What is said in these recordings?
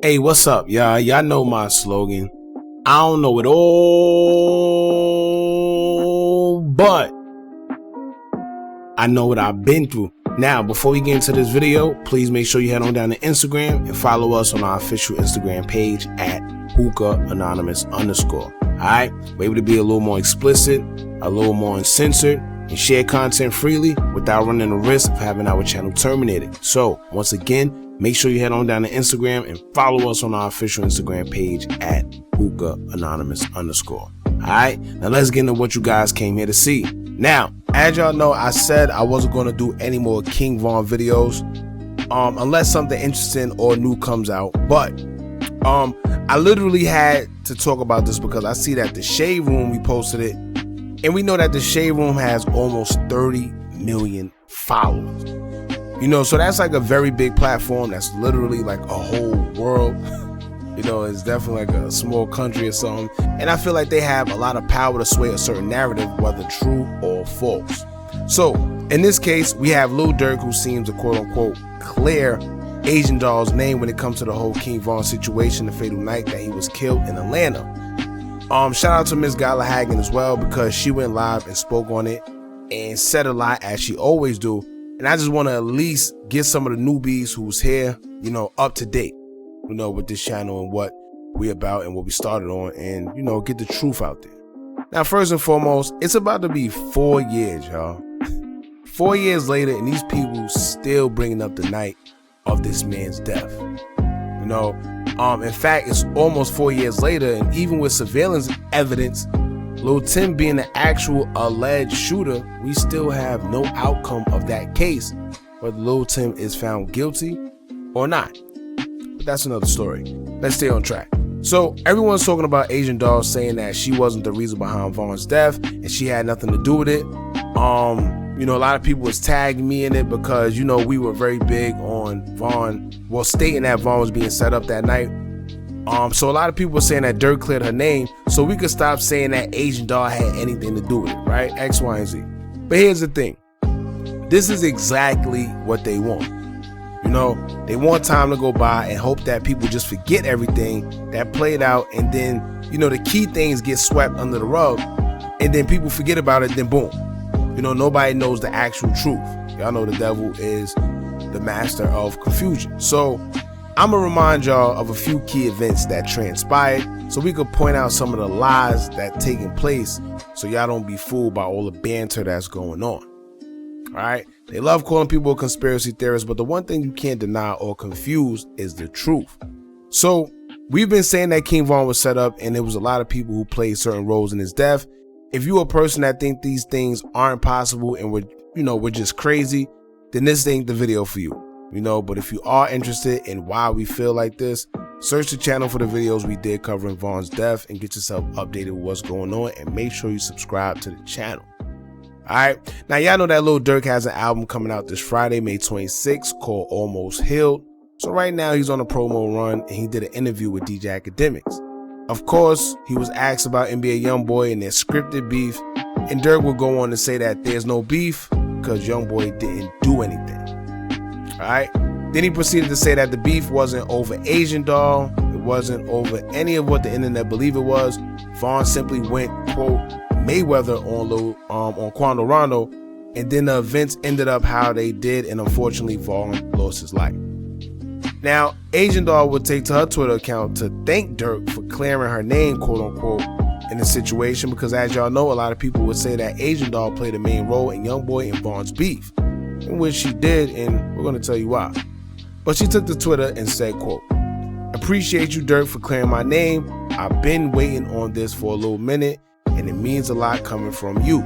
Hey, what's up, y'all? Y'all know my slogan. I don't know it all, but I know what I've been through. Now, before we get into this video, please make sure you head on down to Instagram and follow us on our official Instagram page at hookahanonymous_. Alright? We're able to be a little more explicit, a little more uncensored, and share content freely without running the risk of having our channel terminated. So, once again, make sure you head on down to Instagram and follow us on our official Instagram page at hookahanonymous_. Alright, now let's get into what you guys came here to see. Now, as y'all know, I said I wasn't going to do any more King Von videos unless something interesting or new comes out. But I literally had to talk about this because I see that the Shade Room, we posted it, and we know that the Shade Room has almost 30 million followers. You know, so that's like a very big platform. That's literally like a whole world. You know, it's definitely like a small country or something. And I feel like they have a lot of power to sway a certain narrative, whether true or false. So in this case, we have Lil Durk, who seems to quote unquote clear Asian Doll's name when it comes to the whole King Von situation, the fatal night that he was killed in Atlanta. Shout out to Miss Gala Hagen as well, because she went live and spoke on it and said a lot, as she always do. And I just want to at least get some of the newbies who's here, you know, up to date, you know, with this channel and what we about and what we started on, and, you know, get the truth out there. Now, first and foremost, it's about to be 4 years, y'all. 4 years later, and these people still bringing up the night of this man's death. You know, in fact, it's almost 4 years later, and even with surveillance evidence, Lil Tim being the actual alleged shooter, we still have no outcome of that case, whether Lil Tim is found guilty or not. But that's another story. Let's stay on track. So everyone's talking about Asian Doll, saying that she wasn't the reason behind Von's death and she had nothing to do with it. You know, a lot of people was tagging me in it because, you know, we were very big on Von, well, stating that Von was being set up that night. So a lot of people were saying that Durk cleared her name so we could stop saying that Asian Doll had anything to do with it, right? X, Y, and Z. But here's the thing. This is exactly what they want. You know, they want time to go by and hope that people just forget everything that played out, and then, you know, the key things get swept under the rug, and then people forget about it, then boom. You know, nobody knows the actual truth. Y'all know the devil is the master of confusion. So I'm gonna remind y'all of a few key events that transpired so we could point out some of the lies that taking place, so y'all don't be fooled by all the banter that's going on. All right, they love calling people conspiracy theorists, but the one thing you can't deny or confuse is the truth. So we've been saying that King Von was set up, and there was a lot of people who played certain roles in his death. If you're a person that think these things aren't possible and we're just crazy, then this ain't the video for you. You know, but if you are interested in why we feel like this, search the channel for the videos we did covering Von's death and get yourself updated with what's going on, and make sure you subscribe to the channel. All right, now y'all know that Lil Durk has an album coming out this Friday, May 26th, called Almost Healed. So right now he's on a promo run, and he did an interview with DJ Akademiks. Of course, he was asked about NBA YoungBoy and their scripted beef, and Durk would go on to say that there's no beef because YoungBoy didn't do anything. Alright, then he proceeded to say that the beef wasn't over Asian Doll, it wasn't over any of what the internet believed it was. Von simply went, quote, Mayweather on Quando Rondo, and then the events ended up how they did, and unfortunately Von lost his life. Now, Asian Doll would take to her Twitter account to thank Durk for clearing her name, quote unquote, in the situation, because as y'all know, a lot of people would say that Asian Doll played a main role in YoungBoy and Von's beef, in which she did, and we're going to tell you why. But she took to Twitter and said, quote, appreciate you, Durk, for clearing my name. I've been waiting on this for a little minute, and it means a lot coming from you.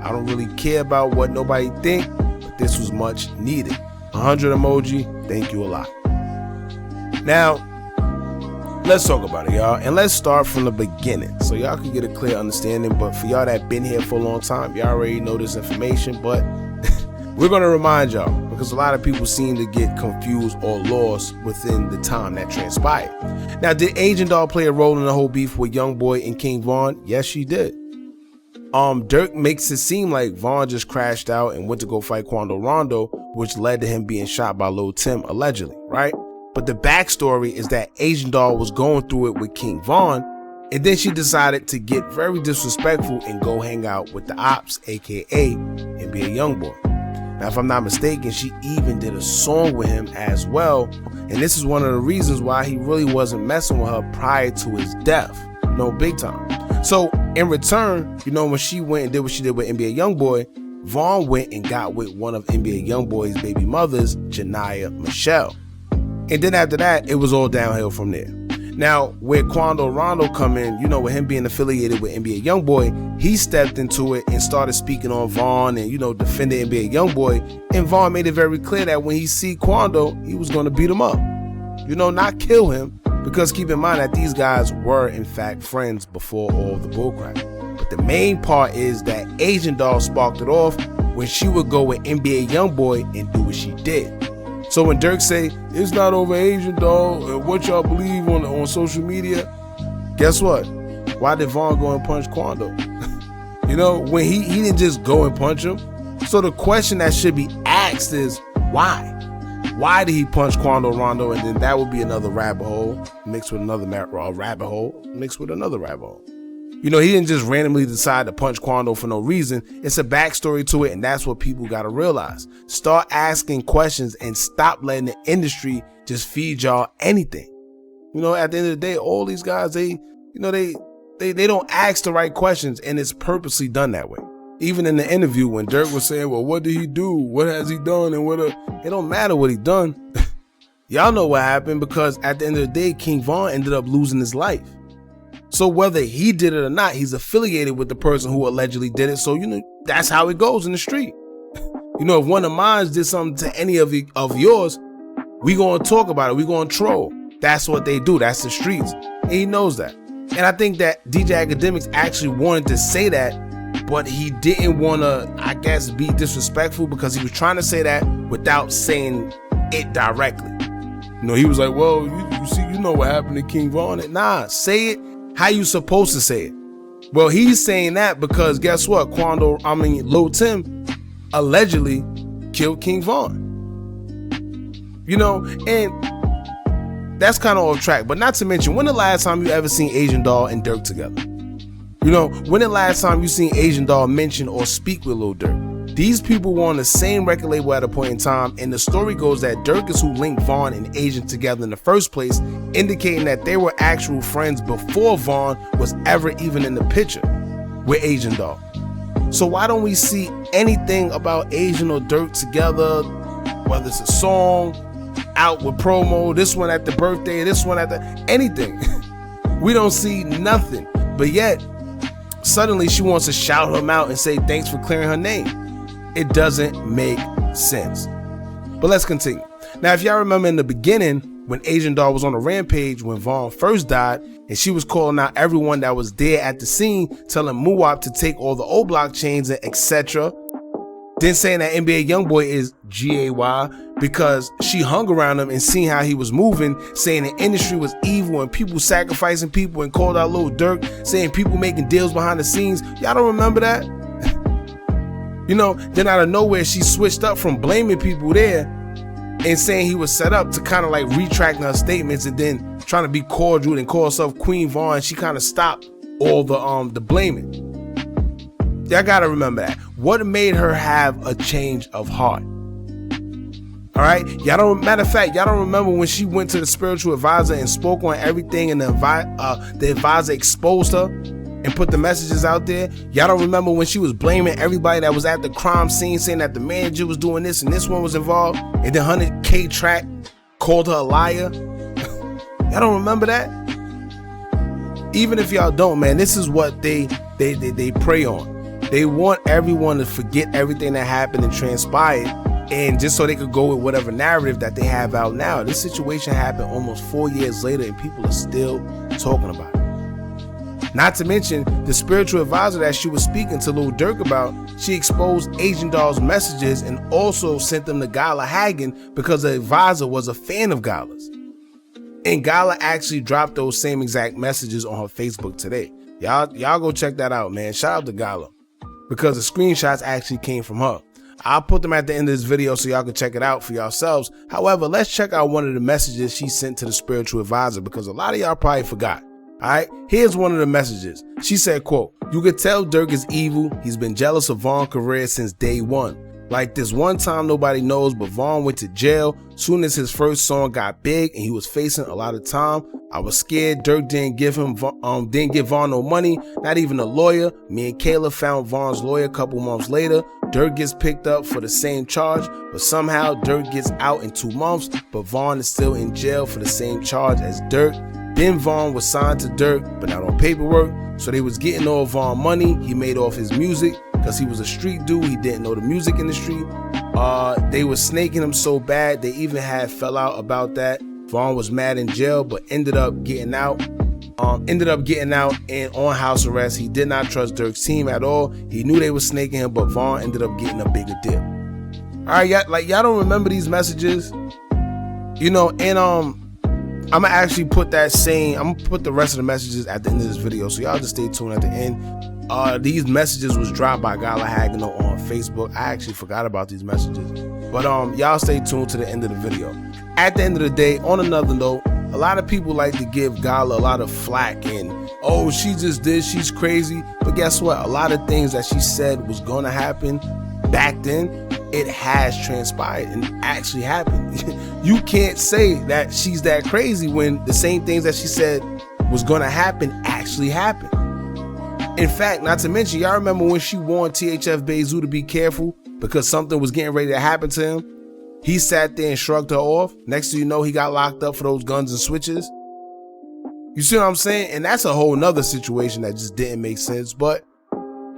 I don't really care about what nobody think, but this was much needed. 100 emoji, thank you a lot. Now, let's talk about it, y'all, and let's start from the beginning so y'all can get a clear understanding. But for y'all that been here for a long time, y'all already know this information, but we're going to remind y'all, because a lot of people seem to get confused or lost within the time that transpired. Now, did Asian Doll play a role in the whole beef with YoungBoy and King Von? Yes, she did. Durk makes it seem like Von just crashed out and went to go fight Quando Rondo, which led to him being shot by Lil Tim, allegedly, right? But the backstory is that Asian Doll was going through it with King Von, and then she decided to get very disrespectful and go hang out with the Ops, aka NBA Youngboy. Now, if I'm not mistaken, she even did a song with him as well, and this is one of the reasons why he really wasn't messing with her prior to his death. No, big time. So in return, when she went and did what she did with NBA Youngboy, Vaughn went and got with one of NBA Youngboy's baby mothers, Janiyah Michelle. And then after that, it was all downhill from there. Now, where Quando Rondo come in, with him being affiliated with NBA Youngboy, he stepped into it and started speaking on Vaughn and, defending NBA Youngboy. And Vaughn made it very clear that when he see Quando, he was going to beat him up. Not kill him, because keep in mind that these guys were, in fact, friends before all the bullcrap. But the main part is that Asian Doll sparked it off when she would go with NBA Youngboy and do what she did. So when Durk say, it's not over Asian Doll and what y'all believe on social media, guess what? Why did Vaughn go and punch Quando? When he didn't just go and punch him. So the question that should be asked is, why? Why did he punch Quando Rondo? And then that would be another rabbit hole mixed with another rabbit hole mixed with another rabbit hole. He didn't just randomly decide to punch Quando for no reason. It's a backstory to it, and that's what people got to realize. Start asking questions and stop letting the industry just feed y'all anything. At the end of the day, all these guys, they don't ask the right questions, and it's purposely done that way. Even in the interview when Durk was saying, well, what did he do? What has he done? And it don't matter what he done. Y'all know what happened, because at the end of the day, King Von ended up losing his life. So whether he did it or not, he's affiliated with the person who allegedly did it. So, that's how it goes in the street. If one of mine did something to any of yours, we going to talk about it. We going to troll. That's what they do. That's the streets. And he knows that. And I think that DJ Akademiks actually wanted to say that, but he didn't want to, I guess, be disrespectful, because he was trying to say that without saying it directly. He was like, well, you see, what happened to King Von. Nah, say it how you supposed to say it. Well, he's saying that because guess what? Lil Tim allegedly killed King Von. And that's kind of off track. But not to mention, when the last time you ever seen Asian Doll and Durk together? When the last time you seen Asian Doll mention or speak with Lil Durk? These people were on the same record label at a point in time, and the story goes that Durk is who linked Vaughn and Asian together in the first place, indicating that they were actual friends before Vaughn was ever even in the picture with Asian Doll. So why don't we see anything about Asian or Durk together, whether it's a song, out with promo, this one at the birthday, this one at the anything? We don't see nothing, but yet suddenly she wants to shout him out and say thanks for clearing her name. It doesn't make sense. But let's continue. Now, if y'all remember in the beginning, when Asian Doll was on a rampage when Vaughn first died, and she was calling out everyone that was there at the scene, telling Muwap to take all the O Block chains and etc. Then saying that NBA Youngboy is GAY because she hung around him and seen how he was moving, saying the industry was evil and people sacrificing people, and called out Lil Durk, saying people making deals behind the scenes. Y'all don't remember that? Then out of nowhere, she switched up from blaming people there and saying he was set up to kind of like retracting her statements, and then trying to be cordial and call herself Queen Vaughn. She kind of stopped all the blaming. Y'all gotta remember that. What made her have a change of heart? All right, matter of fact, y'all don't remember when she went to the spiritual advisor and spoke on everything, and the advisor exposed her and put the messages out there? Y'all don't remember when she was blaming everybody that was at the crime scene, saying that the manager was doing this and this one was involved, and then 100K Track called her a liar? Y'all don't remember that? Even if y'all don't, man, this is what they prey on. They want everyone to forget everything that happened and transpired, and just so they could go with whatever narrative that they have out now. This situation happened almost 4 years later, and people are still talking about it. Not to mention, the spiritual advisor that she was speaking to Lil Durk about, she exposed Asian Doll's messages and also sent them to Gala Hagen because the advisor was a fan of Gala's. And Gala actually dropped those same exact messages on her Facebook today. Y'all go check that out, man. Shout out to Gala, because the screenshots actually came from her. I'll put them at the end of this video so y'all can check it out for yourselves. However, let's check out one of the messages she sent to the spiritual advisor, because a lot of y'all probably forgot. All right, here's one of the messages. She said, quote, "You could tell Durk is evil. He's been jealous of Von's career since day one. Like this one time nobody knows, but Von went to jail soon as his first song got big and he was facing a lot of time. I was scared. Durk didn't give Von no money, not even a lawyer. Me and Kayla found Von's lawyer a couple months later. Durk gets picked up for the same charge, but somehow Durk gets out in 2 months, but Von is still in jail for the same charge as Durk. Then Von was signed to Durk, but not on paperwork, so they was getting all Von money he made off his music, because he was a street dude. He didn't know the music industry. They was snaking him so bad they even had fell out about that. Von was mad in jail, but ended up getting out and on house arrest. He did not trust Durk's team at all. He knew they was snaking him, but Von ended up getting a bigger deal." All right, y'all don't remember these messages, you know? And I'm gonna actually put I'm gonna put the rest of the messages at the end of this video, so y'all just stay tuned at the end. These messages was dropped by Gala Hagano on Facebook. I actually forgot about these messages, but y'all stay tuned to the end of the video. At the end of the day, on another note, a lot of people like to give Gala a lot of flack and, oh, she just did, she's crazy. But guess what? A lot of things that she said was gonna happen back then, it has transpired and actually happened. You can't say that she's that crazy when the same things that she said was gonna happen actually happened. In fact, not to mention, y'all remember when she warned THF Bezu to be careful because something was getting ready to happen to him? He sat there and shrugged her off. Next thing you know, he got locked up for those guns and switches. You see what I'm saying? And that's a whole nother situation that just didn't make sense. But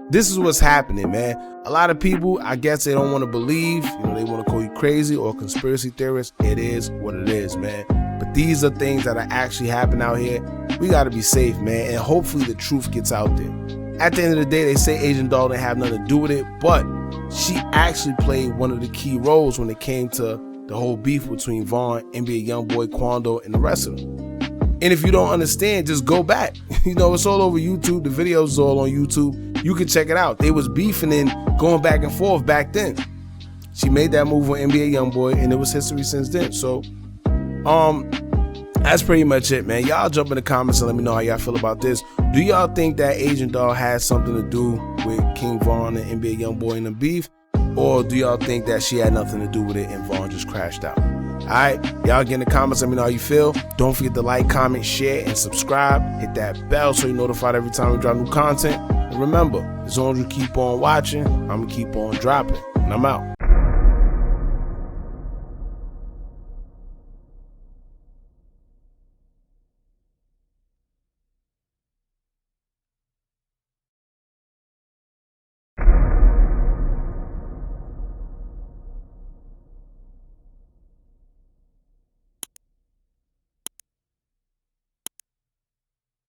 this is what's happening, man. A lot of people, I guess they don't want to believe, you know, they want to call you crazy or conspiracy theorists. It is what it is, man. But these are things that are actually happening out here. We got to be safe, man. And hopefully the truth gets out there. At the end of the day, they say Agent Doll didn't have nothing to do with it, but she actually played one of the key roles when it came to the whole beef between Von, NBA Youngboy, Quando, and the rest of them. And if you don't understand, just go back. You know, it's all over YouTube. The videos is all on YouTube. You can check it out. They was beefing and going back and forth back then. She made that move on NBA Youngboy, and it was history since then. So, that's pretty much it, man. Y'all jump in the comments and let me know how y'all feel about this. Do y'all think that Agent Doll has something to do with King Von and NBA Youngboy and the beef? Or do y'all think that she had nothing to do with it and Von just crashed out? Alright, y'all get in the comments, let me know how you feel. Don't forget to like, comment, share, and subscribe. Hit that bell so you're notified every time we drop new content. And remember, as long as you keep on watching, I'm going to keep on dropping. And I'm out.